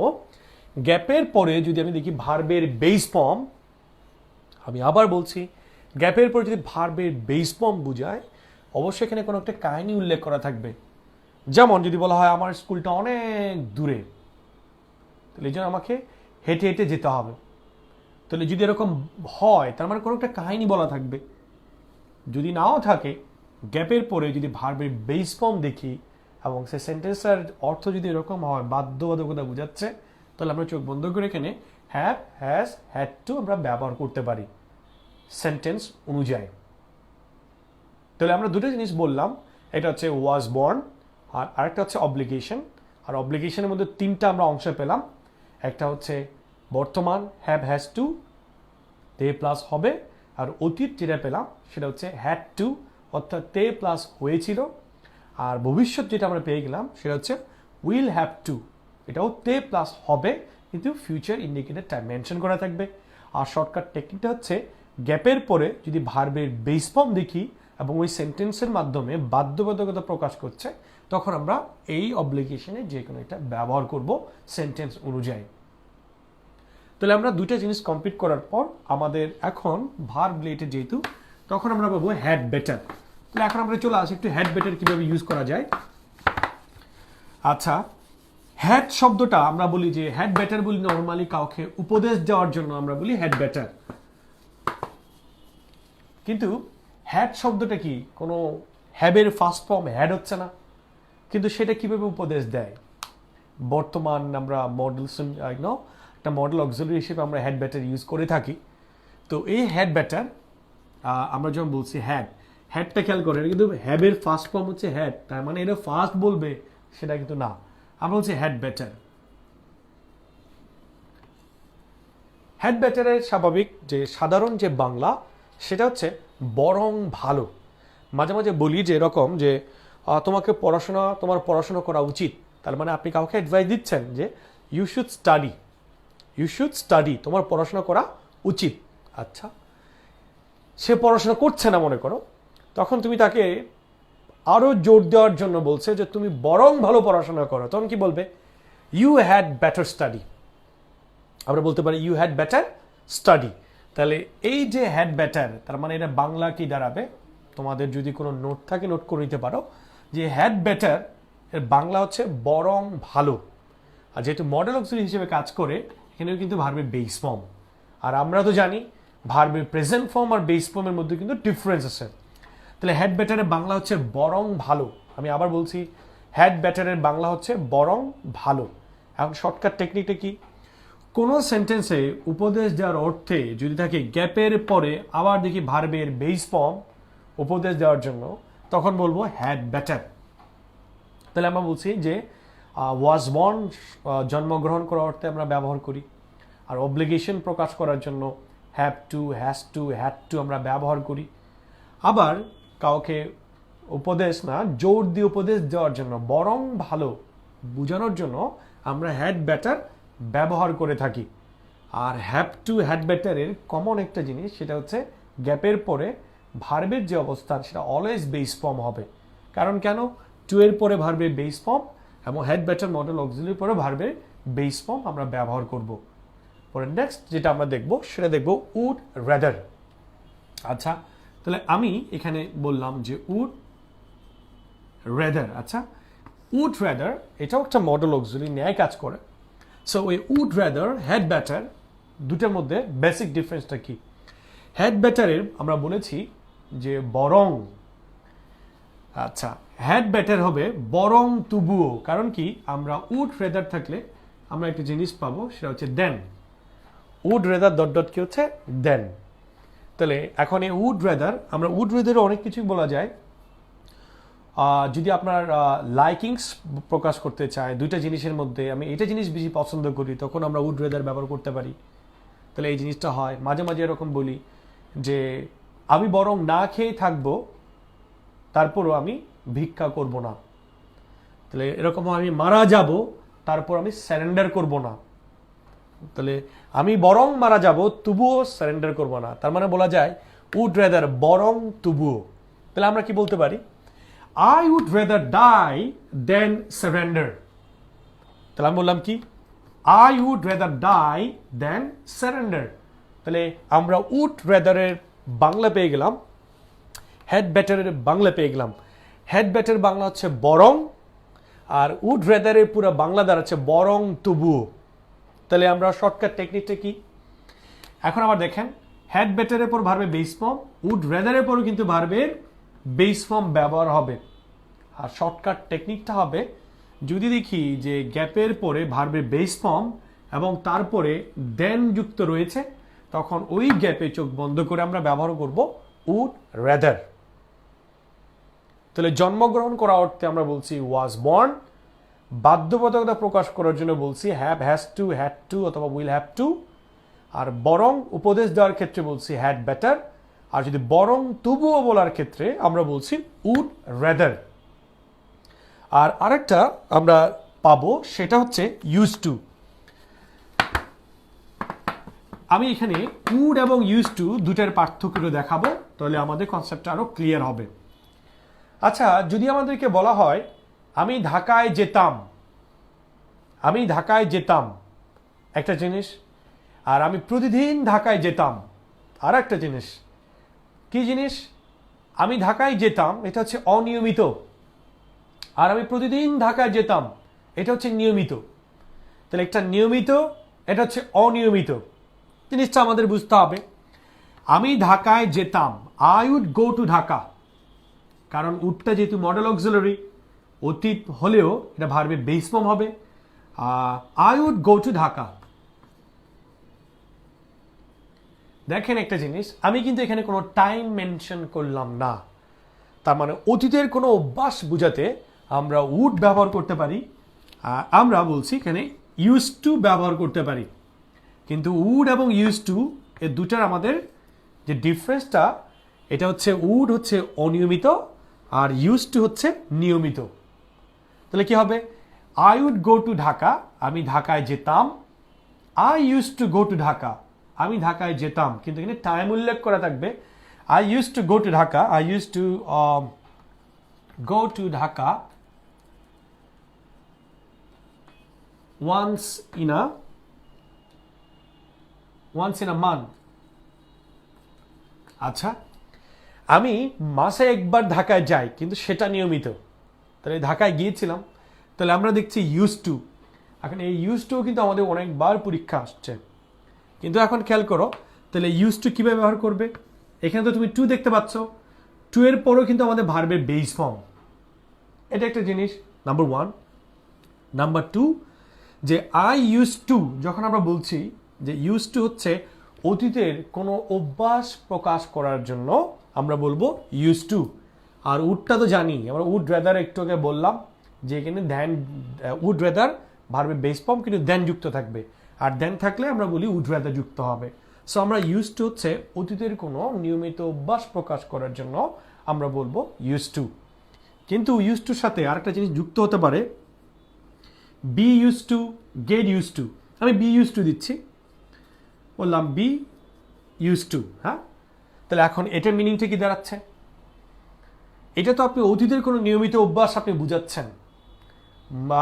গ্যাপের পরে যদি আমি দেখি ভার্বের বেস ফর্ম, আমি আবার বলছি গ্যাপের পরে যদি ভার্বের বেস ফর্ম বুঝায়, অবশ্যই এখানে কোনো একটা কাহিনী উল্লেখ করা থাকবে। যেমন যদি বলা হয় আমার স্কুলটা অনেক দূরে, তাহলে এই জন্য আমাকে হেঁটে হেঁটে যেতে হবে, তাহলে যদি এরকম হয় তার মানে কোনো একটা কাহিনী বলা থাকবে। যদি নাও থাকে, গ্যাপের পরে যদি ভার্বের বেস ফর্ম দেখি এবং সে সেন্টেন্সের অর্থ যদি এরকম হয় বাধ্যবাধকতা বোঝাচ্ছে, তাহলে আমরা চোখ বন্ধ করে এখানে হ্যাভ হ্যাজ হ্যাড টু আমরা ব্যবহার করতে পারি সেন্টেন্স অনুযায়ী। তাহলে আমরা দুটো জিনিস বললাম, এটা হচ্ছে ওয়াজ বর্ন, আর আরেকটা হচ্ছে অব্লিগেশন। আর অব্লিগেশনের মধ্যে তিনটা আমরা অংশ পেলাম, একটা হচ্ছে বর্তমান হ্যাভ হ্যাজ টু তে প্লাস হবে, আর অতীত যেটা পেলাম সেটা হচ্ছে হ্যাড টু, অর্থাৎ তে প্লাস হয়েছিল। আর ভবিষ্যৎ যেটা আমরা পেয়ে গেলাম সেটা হচ্ছে উইল হ্যাভ টু, এটাও তে প্লাস হবে কিন্তু ফিউচার ইন্ডিকেটেড টাইম মেনশন করা থাকবে। আর শর্টকাট টেকনিকটা হচ্ছে গ্যাপের পরে যদি ভার্বের বেস ফর্ম দেখি এবং ওই সেন্টেন্সের মাধ্যমে বাধ্যবাধকতা প্রকাশ করছে, তখন আমরা এই অব্লিগেশনে যে কোনো একটা ব্যবহার করব সেন্টেন্স অনুযায়ী। তাহলে আমরা দুইটা জিনিস কমপ্লিট করার পর আমাদের এখন ভার্ব রিলেটেড যেহেতু, তখন আমরা পাবো হ্যাড বেটার। তাহলে এখন আমরা চলে আসি একটু হ্যাড বেটার কিভাবে ইউজ করা যায়। আচ্ছা, হ্যাড শব্দটা আমরা বলি যে হ্যাড বেটার বলি নর্মালি কাউকে উপদেশ দেওয়ার জন্য আমরা বলি হ্যাড বেটার, কিন্তু হ্যাড শব্দটা কি কোনো হ্যাবের ফার্স্ট ফর্ম হ্যাড হচ্ছে না, কিন্তু সেটা কিভাবে উপদেশ দেয়। বর্তমান আমরা মডেল একটা মডেল অক্সিলারি হিসেবে আমরা হ্যাড বেটার ইউজ করে থাকি। তো এই হ্যাড বেটার আমরা যখন বলছি হ্যাডটা খেয়াল করে, কিন্তু হ্যাবের ফার্স্ট ফর্ম হচ্ছে হ্যাড, তার মানে এটা ফার্স্ট বলবে সেটা কিন্তু না, আমরা বলছি হ্যাড বেটার। হ্যাড বেটারের স্বাভাবিক যে সাধারণ যে বাংলা সেটা হচ্ছে বরং ভালো। মাঝে মাঝে বলি যে এরকম যে তোমার পড়াশোনা করা উচিত, তার মানে আপনি কাউকে অ্যাডভাইস দিচ্ছেন যে ইউ শুড স্টাডি, তোমার পড়াশোনা করা উচিত। আচ্ছা, সে পড়াশোনা করছে না মনে করো, তখন তুমি তাকে আরো জোর দেওয়ার জন্য বলছে যে তুমি বরং ভালো পড়াশোনা করো, তখন কি বলবে? You had better study. আমরা বলতে পারি ইউ হ্যাড বেটার স্টাডি। তাহলে এই যে হ্যাড বেটার, তার মানে এটা বাংলা কি দাঁড়াবে? তোমাদের যদি কোনো নোট থাকে নোট করে নিতে পারো যে হ্যাড বেটার এর বাংলা হচ্ছে বরং ভালো। আর যেহেতু মডেল অক্সিলারি হিসেবে কাজ করে, এখানেও কিন্তু ভার্বের বেস ফর্ম। আর আমরা তো জানি ভার্বের প্রেজেন্ট ফর্ম আর বেস ফর্মের মধ্যে কিন্তু ডিফারেন্স আছে। তাহলে হ্যাড বেটারের বাংলা হচ্ছে বরং ভালো। আমি আবার বলছি, হ্যাড বেটারের বাংলা হচ্ছে বরং ভালো। এখন শর্টকাট টেকনিকটা কি? কোনো সেন্টেন্সে উপদেশ দেওয়ার অর্থে যদি থাকে গ্যাপের পরে আবার দেখি ভার্বের বেস ফর্ম উপদেশ দেওয়ার জন্য, তখন বলবো হ্যাড বেটার। তাহলে আমরা বলছি যে ওয়াজ বর্ন জন্মগ্রহণ করার অর্থে আমরা ব্যবহার করি, আর অব্লিগেশন প্রকাশ করার জন্য have to, has to, had to আমরা ব্যবহার করি। আবার কাউকে উপদেশ না, জোর দিয়ে উপদেশ দেওয়ার জন্য, বরং ভালো বোঝানোর জন্য আমরা হ্যাড বেটার ব্যবহার করে থাকি। আর হ্যাভ টু হ্যাড বেটারের কমন একটা জিনিস, সেটা হচ্ছে গ্যাপের পরে ভার্বের যে অবস্থান সেটা অলওয়েজ বেস ফর্ম হবে। কারণ কেন? টু এর পরে ভার্বের বেস ফর্ম এবং হ্যাড বেটার মডেল অক্সিলারির পরে ভার্বের বেস ফর্ম আমরা ব্যবহার করব। পরে নেক্সট যেটা আমরা দেখব সেটা দেখব উড রেদার। আচ্ছা, তাহলে আমি এখানে বললাম যে উড রেদার। আচ্ছা, উড রেদার এটাও একটা মডেল অক্সিলারি ন্যায় কাজ করে। সো ওই উড রেদার হ্যাড বেটার দুটার মধ্যে বেসিক ডিফারেন্সটা কি? হ্যাড বেটারের আমরা বলেছি যে বরং। আচ্ছা, হ্যাড বেটার হবে বরং তবুও। কারণ কি? আমরা উড রেদার থাকলে আমরা একটা জিনিস পাবো, সেটা হচ্ছে দেন। উড রেদার ডট ডট কি হচ্ছে? দেন। তাহলে এখন এই উড রেদার, আমরা উড রেদারে অনেক কিছুই বলা যায়। যদি আপনার লাইকিংস প্রকাশ করতে চায় দুইটা জিনিসের মধ্যে, আমি এটা জিনিস বেশি পছন্দ করি, তখন আমরা উড রেদার ব্যবহার করতে পারি। তাহলে এই জিনিসটা হয়। মাঝে মাঝে এরকম বলি যে আমি বরং না খেয়ে থাকবো, তারপরও আমি ভিক্ষা করব না। তাহলে এরকম আমি মারা যাব, তারপর আমি স্যারেন্ডার করব না। তাহলে আমি বরং মারা যাব, তবুও স্যারেন্ডার করব না। তার মানে বলা যায় উড রেদার বরং তবুও। তাহলে আমরা কি বলতে পারি? I would rather die than surrender. তাহলে আমি বললাম কি? I would rather die than surrender. তাহলে আমরা would rather এর বাংলা পেয়ে গেলাম, হ্যাড বেটারের বাংলা পেয়ে গেলাম। হ্যাড বেটার বাংলা হচ্ছে বরং, আর would rather এর পুরো বাংলা দাঁড়াচ্ছে বরং তবুও। তাহলে আমরা শর্টকাট টেকনিকটা কি? এখন আবার দেখেন, হ্যাড বেটারের পর ভার্বের বেস ফর্ম, would rather এর পরও কিন্তু ভার্বের বেস ফর্ম ব্যবহার হবে। আর শর্টকাট টেকনিকটা হবে, যদি দেখি যে গ্যাপের পরে ভার্বের বেস ফর্ম এবং তারপরে দেন যুক্ত রয়েছে, তখন ওই গ্যাপে চোখ বন্ধ করে আমরা ব্যবহার করব উড রেদার। তাহলে জন্মগ্রহণ করা অর্থে আমরা বলছি ওয়াজ বর্ন, বাধ্যবাধকতা প্রকাশ করার জন্য বলছি have, has to, had to অথবা উইল হ্যাভ টু। আর বরং উপদেশ দেওয়ার ক্ষেত্রে বলছি হ্যাড বেটার। আর যদি বরং তবুও বলার ক্ষেত্রে আমরা বলছি উড রেদার। আর আরেকটা আমরা পাবো সেটা হচ্ছে ইউজ টু। আমি এখানে উড এবং ইউজ টু দুটার পার্থক্য দেখাবো, তাহলে আমাদের কনসেপ্টটা আরো ক্লিয়ার হবে। আচ্ছা, যদি আমাদেরকে বলা হয় আমি ঢাকায় যেতাম, আমি ঢাকায় যেতাম একটা জিনিস, আর আমি প্রতিদিন ঢাকায় যেতাম আর একটা জিনিস। কি জিনিস? আমি ঢাকায় যেতাম এটা হচ্ছে অনিয়মিত, আর আমি প্রতিদিন ঢাকায় যেতাম এটা হচ্ছে নিয়মিত। তাহলে একটা নিয়মিত, এটা হচ্ছে অনিয়মিত। জিনিসটা আমাদের বুঝতে হবে। আমি ঢাকায় যেতাম, I would go to Dhaka, কারণ উডটা যেহেতু মডেল অক্সিলারি, অতীত হলেও এটা ভার্বের বেস ফর্ম হবে। I would go to Dhaka. দেখেন একটা জিনিস, আমি কিন্তু এখানে কোনো টাইম মেনশন করলাম না, তার মানে অতীতের কোনো অভ্যাস বোঝাতে আমরা উড ব্যবহার করতে পারি। আমরা বলছি এখানে ইউজ টু ব্যবহার করতে পারি, কিন্তু উড এবং ইউজ টু এর দুটার আমাদের যে ডিফারেন্সটা, এটা হচ্ছে উড হচ্ছে অনিয়মিত আর ইউজ টু হচ্ছে নিয়মিত। তাহলে কি হবে? I would go to Dhaka, আমি ঢাকায় যেতাম। I use to go to Dhaka, আমি ঢাকায় যেতাম, কিন্তু এখানে টাইম উল্লেখ করা থাকবে। I use to go to Dhaka, I use to go to Dhaka once in a month. আচ্ছা, আমি মাসে একবার ঢাকায় যাই, কিন্তু সেটা নিয়মিত। তাহলে ঢাকায় গিয়েছিলাম, তাহলে আমরা দেখছি ইউজ টু। এখন এই ইউজ টু কিন্তু আমাদের অনেকবার পরীক্ষা আসছে, কিন্তু এখন খেয়াল করো, তাহলে ইউজ টু কীভাবে ব্যবহার করবে? এখানে তো তুমি টু দেখতে পাচ্ছ, টু এর পরেও কিন্তু আমাদের ভার্বের বেস ফর্ম। এটা একটা জিনিস, নাম্বার ওয়ান। নাম্বার টু, যে আই ইউজ টু, যখন আমরা বলছি যে ইউজ টু হচ্ছে অতীতের কোনো অভ্যাস প্রকাশ করার জন্য আমরা বলবো ইউজ টু। আর উডটা তো জানি আমরা, উড রেদার একটু আগে বললাম যে এখানে দেন, উড রেদার ভার্বের বেস ফর্ম কিন্তু দেন যুক্ত থাকবে, আর দেন থাকলে আমরা বলি উড রেদার যুক্ত হবে। সো আমরা ইউজ টু হচ্ছে অতীতের কোনো নিয়মিত অভ্যাস প্রকাশ করার জন্য আমরা বলবো ইউজ টু। কিন্তু ইউজ টুর সাথে আরেকটা জিনিস যুক্ত হতে পারে, be use to, get use to. আমি বি ইউজ টু দিচ্ছি, বললাম বি ইউজ টু। হ্যাঁ, তাহলে এখন এটার মিনিংটা কি দাঁড়াচ্ছে? এটা তো আপনি অতীতের কোনো নিয়মিত অভ্যাস আপনি বুঝাচ্ছেন।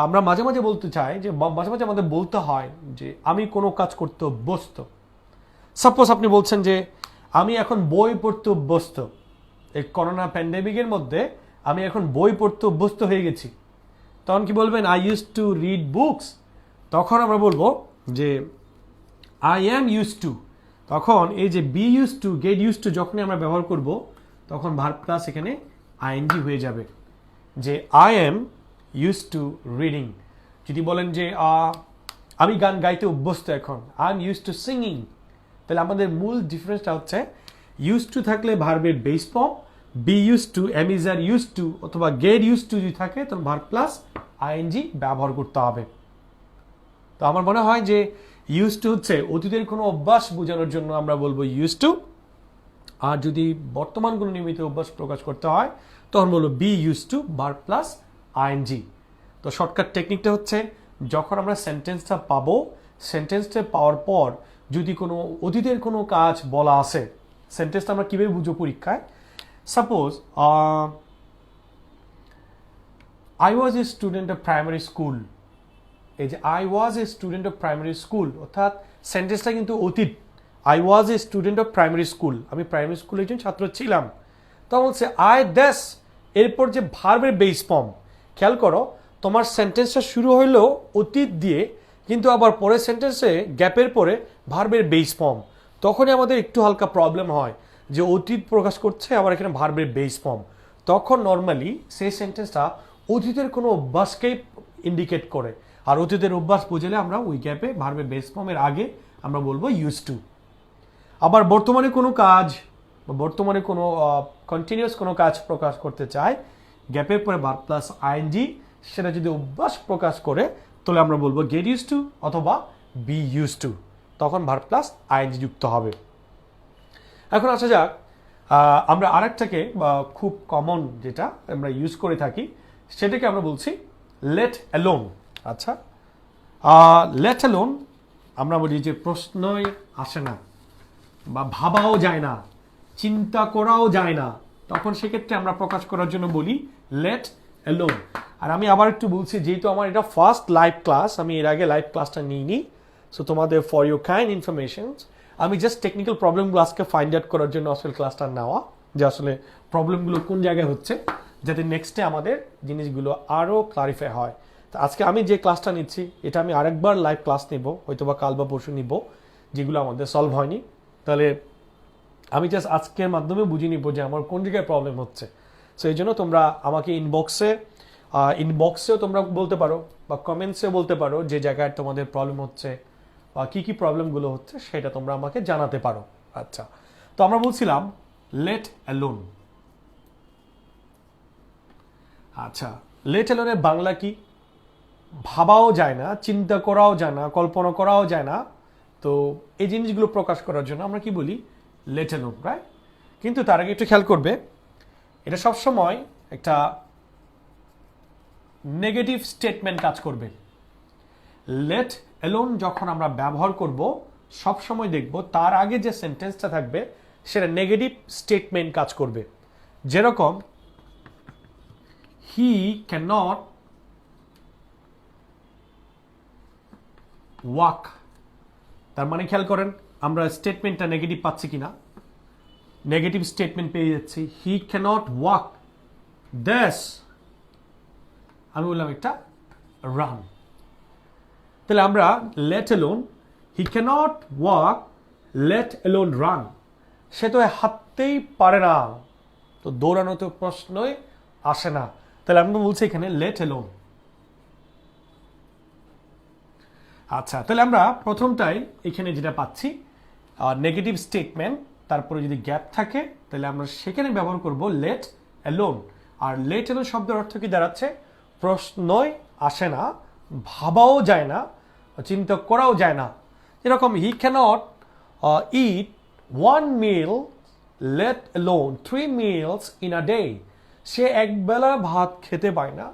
আমরা মাঝে মাঝে বলতে চাই যে, মাঝে মাঝে আমাদের বলতে হয় যে আমি কোনো কাজ করতে অভ্যস্ত। সাপোজ আপনি বলছেন যে আমি এখন বই পড়তে অভ্যস্ত, এই করোনা প্যান্ডেমিকের মধ্যে আমি এখন বই পড়তে অভ্যস্ত হয়ে গেছি। তখন কি বলবেন? I use to read books. তখন আমরা বলবো যে আই অ্যাম ইউজ টু। তখন এই যে be use to, get use to যখনই আমরা ব্যবহার করব, তখন ভার্ব প্লাস এখানে আইএনজি হয়ে যাবে, যে I am use to reading. যদি বলেন যে আমি গান গাইতে অভ্যস্ত এখন, I am use to singing, তাহলে আমাদের মূল ডিফারেন্সটা হচ্ছে ইউজ টু থাকলে ভার্বের base form, be use to, am is are use to অথবা গেট ইউজ টু যদি থাকে তখন ভার্ব প্লাস আইএনজি ব্যবহার করতে হবে। তো আমার মনে হয় যে ইউজ টু হচ্ছে অতীতের কোনো অভ্যাস বোঝানোর জন্য আমরা বলবো ইউজ টু, আর যদি বর্তমান কোনো নিয়মিত অভ্যাস প্রকাশ করতে হয় তখন বলবো be use to, verb plus ING. তো শর্টকাট টেকনিকটা হচ্ছে, যখন আমরা সেন্টেন্সটা পাবো, সেন্টেন্সটা পাওয়ার পর যদি কোনো অতীতের কোনো কাজ বলা আছে, সেন্টেন্সটা আমরা কীভাবে বুঝবো পরীক্ষায়? Suppose I was a student of primary school. এই যে I was a student of primary school, অর্থাৎ সেন্টেন্সটা কিন্তু অতীত। I was a student of primary school, আমি প্রাইমারি স্কুলের একজন ছাত্র ছিলাম। তখন বলছে আই দ্যাস, এরপর যে ভার্বের বেস ফর্ম, খেয়াল করো তোমার সেন্টেন্সটা শুরু হইলো অতীত দিয়ে, কিন্তু আবার পরের সেন্টেন্সে গ্যাপের পরে ভার্বের বেস ফর্ম। তখনই আমাদের একটু হালকা প্রবলেম হয় যে অতীত প্রকাশ করছে আবার এখানে ভার্বের বেস ফর্ম। তখন নর্মালি সেই সেন্টেন্সটা অতীতের কোনো অভ্যাসকেই ইন্ডিকেট করে, আর অতীতের অভ্যাস বুঝলে আমরা ওই গ্যাপে ভার্বের বেস ফর্মের আগে আমরা বলবো ইউজ টু। আবার বর্তমানে কোনো কাজ, বর্তমানে কোনো কন্টিনিউয়াস কোনো কাজ প্রকাশ করতে চাই, গ্যাপের পরে ভার্ব প্লাস আইএনজি, সেটা যদি অভ্যাস প্রকাশ করে তাহলে আমরা বলবো গেট ইউজ টু অথবা বি ইউজ টু, তখন ভার্ব প্লাস আইএনজি যুক্ত হবে। এখন আসা যাক আমরা আরেকটাকে খুব কমন যেটা আমরা ইউজ করে থাকি সেটাকে আমরা বলছি লেট অ্যালোন। আচ্ছা, লেট অ্যালোন আমরা বলি যে প্রশ্নই আসে না বা ভাবাও যায় না, চিন্তা করাও যায় না, তখন সেক্ষেত্রে আমরা প্রকাশ করার জন্য বলি লেট অ্যালোন। আর আমি আবার একটু বলছি, যেহেতু আমার এটা ফার্স্ট লাইভ ক্লাস, আমি এর আগে লাইভ ক্লাসটা নিইনি, সো তোমাদের ফর ইউর কাইন্ড ইনফরমেশন আমি জাস্ট টেকনিক্যাল প্রবলেমগুলো আজকে ফাইন্ড আউট করার জন্য আসলে ক্লাসটা নেওয়া, যে আসলে প্রবলেমগুলো কোন জায়গায় হচ্ছে, যাতে নেক্সটে আমাদের জিনিসগুলো আরও ক্লারিফাই হয়। তো আজকে আমি যে ক্লাসটা নিচ্ছি এটা আমি আরেকবার লাইভ ক্লাস নিব, হয়তো বা কাল বা পরশু নিব, যেগুলো আমাদের সলভ হয়নি। তাহলে আমি জাস্ট আজকের মাধ্যমে বুঝিয়ে নিব যে আমার কোন জায়গায় প্রবলেম হচ্ছে। সো এই জন্য তোমরা আমাকে ইনবক্সেও তোমরা বলতে পারো বা কমেন্টসেও বলতে পারো যে জায়গায় তোমাদের প্রবলেম হচ্ছে বা কী কী প্রবলেমগুলো হচ্ছে সেটা তোমরা আমাকে জানাতে পারো। আচ্ছা, তো আমরা বলছিলাম লেট অ্যালোন। আচ্ছা, লেট অ্যালোনের বাংলা কি? ভাবাও যায় না, চিন্তা করাও যায় না, কল্পনা করাও যায় না। তো এই জিনিসগুলো প্রকাশ করার জন্য আমরা কি বলি? Let alone, right? কিন্তু তার আগে একটু খেয়াল করবে, এটা সবসময় একটা নেগেটিভ স্টেটমেন্ট কাজ করবে। লেট অ্যালোন যখন আমরা ব্যবহার করব সবসময় দেখব তার আগে যে সেন্টেন্সটা থাকবে সেটা নেগেটিভ স্টেটমেন্ট কাজ করবে। যেরকম হি ক্যানট ওয়াক, তার মানে খেয়াল করেন আমরা স্টেটমেন্টটা নেগেটিভ পাচ্ছি কিনা। নেগেটিভ স্টেটমেন্ট পেয়ে যাচ্ছি, হি ক্যানট ওয়াক দ্যাস, আমি বললাম একটা রান। তাহলে আমরা let alone, he cannot walk, let alone run, সে তো হাঁটতেই পারে না, তো দৌড়ানো তো প্রশ্নই আসে না। তাহলে আমরা বলছি এখানে লেট অ্যালোন। আচ্ছা, তাহলে আমরা প্রথমটাই এখানে যেটা পাচ্ছি নেগেটিভ স্টেটমেন্ট, তারপরে যদি গ্যাপ থাকে তাহলে আমরা সেখানে ব্যবহার করব লেট অ্যালোন। আর লেট অ্যালোন শব্দের অর্থ কি দাঁড়াচ্ছে? প্রশ্নই আসে না, ভাবাও যায় না, চিন্তা করাও যায় না। এরকম he cannot eat one meal let alone 3 meals in a day, সে একবেলা ভাত খেতে পায় না,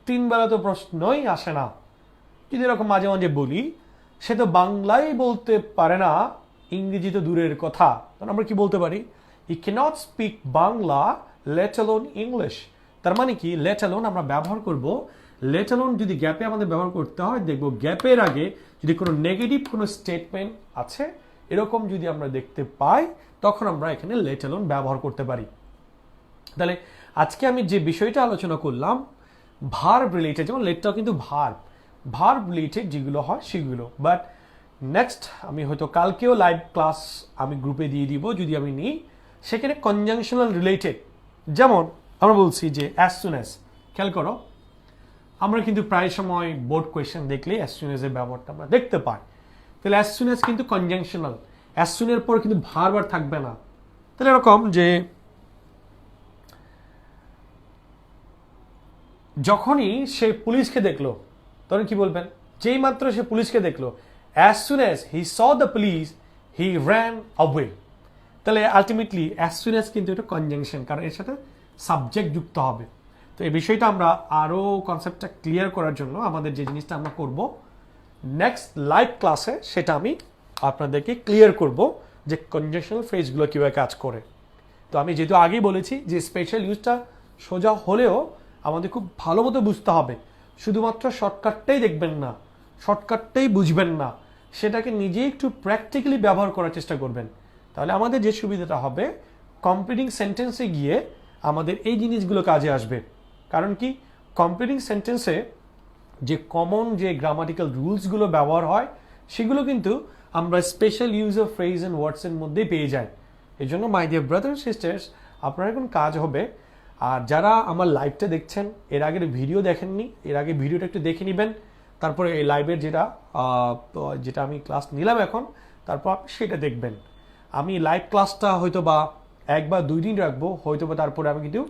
3 বেলা তো প্রশ্নই আসে না। যদি এরকম মাঝে মাঝে বলি, সে তো বাংলাই বলতে পারে না, ইংরেজি তো দূরের কথা, তখন আমরা কি বলতে পারি? He cannot speak Bangla let alone English. তার মানে কি, লেট অ্যালোন আমরা ব্যবহার করব, লেট অ্যালোন যদি গ্যাপে আমাদের ব্যবহার করতে হয়, দেখব গ্যাপের আগে যদি কোনো নেগেটিভ কোনো স্টেটমেন্ট আছে এরকম যদি আমরা দেখতে পাই, তখন আমরা এখানে লেট অ্যালোন ব্যবহার করতে পারি। তাহলে আজকে আমি যে বিষয়টা আলোচনা করলাম ভার্ব রিলেটেড, যেমন লেটটাও কিন্তু ভার্ব রিলেটেড যেগুলো হয় সেগুলো। বাট নেক্সট আমি হয়তো কালকেও লাইভ ক্লাস আমি গ্রুপে দিয়ে দিব যদি আমি নিই, সেখানে কনজাংশনাল রিলেটেড, যেমন আমরা বলছি যে অ্যাজ সুন অ্যাজ। খেয়াল করো, আমরা কিন্তু প্রায় সময় বোর্ড কোয়েশ্চেন দেখলে অ্যাজ সুন অ্যাজের ব্যবহারটা আমরা দেখতে পাই। তাহলে অ্যাজ সুন অ্যাজ কিন্তু কনজাংশনাল, অ্যাজ সুনের পর কিন্তু ভার্ব আর থাকবে না। তাহলে এরকম যে যখনই সে পুলিশকে দেখলো, তখন কি বলবেন? যেই মাত্র সে পুলিশকে দেখলো, as soon as he saw the police he ran away। তাহলে আলটিমেটলি as soon as কিন্তু এটা কনজাংশন, কারণ এর সাথে সাবজেক্ট যুক্ত হবে। তো এই বিষয়টা আমরা আরও কনসেপ্টটা ক্লিয়ার করার জন্য আমাদের যে জিনিসটা আমরা করব নেক্সট লাইভ ক্লাসে, সেটা আমি আপনাদেরকে ক্লিয়ার করব যে কনজাংশনাল ফ্রেজগুলো কীভাবে কাজ করে। তো আমি যেহেতু আগেই বলেছি যে স্পেশাল ইউজটা সোজা হলেও আমাদের খুব ভালো মতো বুঝতে হবে, শুধুমাত্র শর্টকাটটাই দেখবেন না, শর্টকাটটাই বুঝবেন না, সেটাকে নিজেই একটু প্র্যাকটিক্যালি ব্যবহার করার চেষ্টা করবেন। তাহলে আমাদের যে সুবিধাটা হবে, কমপ্লিটিং সেন্টেন্সে গিয়ে আমাদের এই জিনিসগুলো কাজে আসবে। কারণ কি, কমপ্লিটিং সেন্টেন্সে যে কমন যে গ্রামাটিক্যাল রুলসগুলো ব্যবহার হয় সেগুলো কিন্তু আমরা special use of phrase and ওয়ার্ডসের মধ্যেই পেয়ে যাই। এই জন্য my dear brother and sisters, আপনার এখন কাজ হবে, আর যারা আমার লাইভটা দেখছেন এর আগের ভিডিও দেখেননি, এর আগে ভিডিওটা একটু দেখে নেবেন, তারপরে এই লাইভের যেটা আমি ক্লাস নিলাম এখন, তারপর আপনি সেটা দেখবেন। আমি লাইভ ক্লাসটা হয়তো বা 1 বা 2 দিন রাখবো, হয়তো বা তারপরে আমি কিন্তু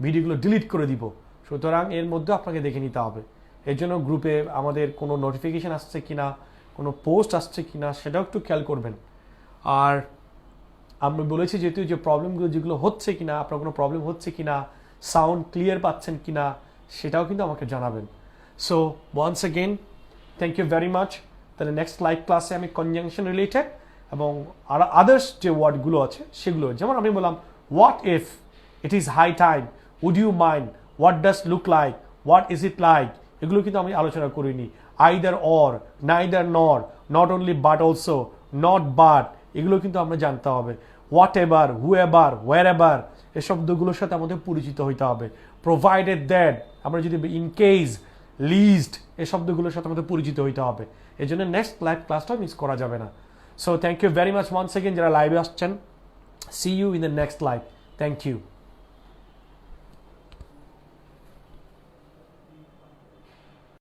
ভিডিওগুলো ডিলিট করে দিব। সুতরাং এর মধ্যে আপনাকে দেখে নিতে হবে। এর জন্য গ্রুপে আমাদের কোনো নোটিফিকেশান আসছে কিনা, কোনো পোস্ট আসছে কিনা সেটাও একটু খেয়াল করবেন। আর আমি বলেছি যেহেতু যে প্রবলেমগুলো যেগুলো হচ্ছে কিনা, আপনার কোনো প্রবলেম হচ্ছে কিনা, সাউন্ড ক্লিয়ার পাচ্ছেন কিনা সেটাও কিন্তু আমাকে জানাবেন। So once again thank you very much. তাহলে নেক্সট লাইভ ক্লাসে আমি কনজাংশন রিলেটেড এবং আর আদার্স যে ওয়ার্ডগুলো আছে সেগুলো, যেমন আমি বললাম what if, it is high time, would you mind, what does look like, what is it like, এগুলো কিন্তু আমি আলোচনা করিনি। Either or, neither nor, not only but also, not but, এগুলো কিন্তু আমরা জানতে হবে। Whatever, whoever, wherever, এই শব্দগুলোর সাথে আমাদের পরিচিত হইতে হবে। প্রোভাইডেড দ্যাট, আমরা যদি ইন কেস, লিস্ট, এই শব্দগুলোর সাথে আমাদের পরিচিত হইতে হবে। এই জন্য নেক্সট লাইভ ক্লাসটা মিস করা যাবে না। So thank you very much once again যারা লাইভে আসছেন। See you in the next live. Thank you.